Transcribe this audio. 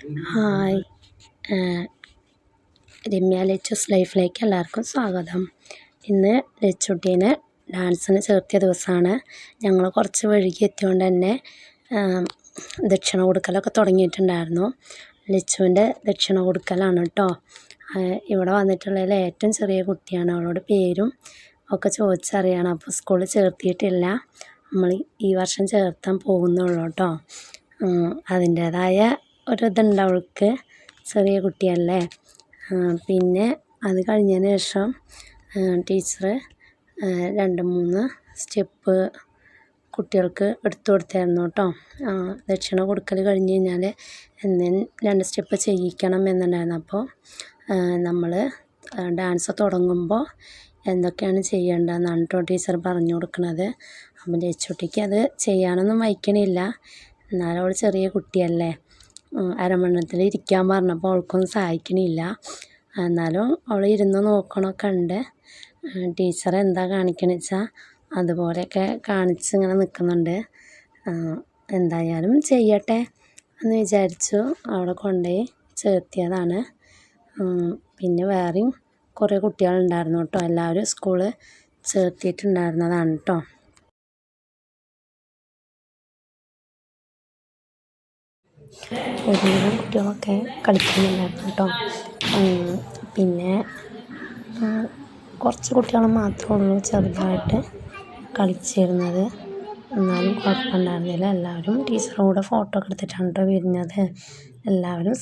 Hi. Ramya Lechu's ലൈഫിലേക്ക് എല്ലാവർക്കും സ്വാഗതം. ഇന്ന് ലച്ചുട്ടീനെ ഡാൻസിന് ചേർത്തിയ ദിവസമാണ്. ഞങ്ങൾ കുറച്ച് വൈകി എത്തിയതുകൊണ്ട് തന്നെ ദക്ഷിണ കൊടുക്കലൊക്കെ തുടങ്ങിയിട്ടുണ്ടായിരുന്നു. ലച്ചുവിൻ്റെ ദക്ഷിണ കൊടുക്കലാണ് കേട്ടോ. ഇവിടെ വന്നിട്ടുള്ളതിൽ ഏറ്റവും ചെറിയ കുട്ടിയാണ്. അവളോട് പേരും ഒക്കെ ചോദിച്ചറിയണം. അപ്പോൾ സ്കൂളിൽ ചേർത്തിയിട്ടില്ല, നമ്മൾ ഈ വർഷം ചേർത്താൻ പോകുന്നുള്ളൂ കേട്ടോ. അതിൻ്റേതായ ഒരിതുണ്ട് അവൾക്ക്, ചെറിയ കുട്ടിയല്ലേ. പിന്നെ അത് കഴിഞ്ഞതിന് ശേഷം ടീച്ചർ 2-3 സ്റ്റെപ്പ് കുട്ടികൾക്ക് എടുത്തു കൊടുത്തായിരുന്നു കേട്ടോ. ദക്ഷിണ കൊടുക്കൽ കഴിഞ്ഞ് കഴിഞ്ഞാൽ 2 സ്റ്റെപ്പ് ചെയ്യിക്കണം എന്നുണ്ടായിരുന്നു. അപ്പോൾ നമ്മൾ ഡാൻസ് തുടങ്ങുമ്പോൾ എന്തൊക്കെയാണ് ചെയ്യേണ്ടതെന്നാണ് കേട്ടോ ടീച്ചർ പറഞ്ഞു കൊടുക്കുന്നത്. അപ്പം ലച്ചുട്ടിക്ക് അത് ചെയ്യാനൊന്നും വയ്ക്കണില്ല, എന്നാലും അവൾ ചെറിയ കുട്ടിയല്ലേ. അരമണ്ണത്തിൽ ഇരിക്കാൻ പറഞ്ഞപ്പോൾ അവൾക്കൊന്നും സഹായിക്കണില്ല. എന്നാലും അവൾ ഇരുന്ന് നോക്കണമൊക്കെ ഉണ്ട്. ടീച്ചർ എന്താ കാണിക്കണമെന്ന് വെച്ചാൽ അതുപോലെയൊക്കെ കാണിച്ച് ഇങ്ങനെ നിൽക്കുന്നുണ്ട്. എന്തായാലും ചെയ്യട്ടെ എന്ന് വിചാരിച്ചു അവിടെ കൊണ്ടുപോയി ചേർത്തിയതാണ്. പിന്നെ വേറെയും കുറേ കുട്ടികളുണ്ടായിരുന്നു കേട്ടോ. എല്ലാവരും സ്കൂളിൽ ചേർത്തിയിട്ടുണ്ടായിരുന്നതാണ് കേട്ടോ. ഒരുവിധം കുട്ടികളൊക്കെ കളിക്കുന്നുണ്ടായിരുന്നു കേട്ടോ. പിന്നെ കുറച്ച് കുട്ടികൾ മാത്രമേ ഉള്ളൂ ചെറുതായിട്ട് കളിച്ചിരുന്നത്. എന്നാലും കുഴപ്പമുണ്ടായിരുന്നില്ല. എല്ലാവരും ടീച്ചറുടെ കൂടെ ഫോട്ടോ ഒക്കെ എടുത്തിട്ടാണ് കേട്ടോ വരുന്നത്. എല്ലാവരും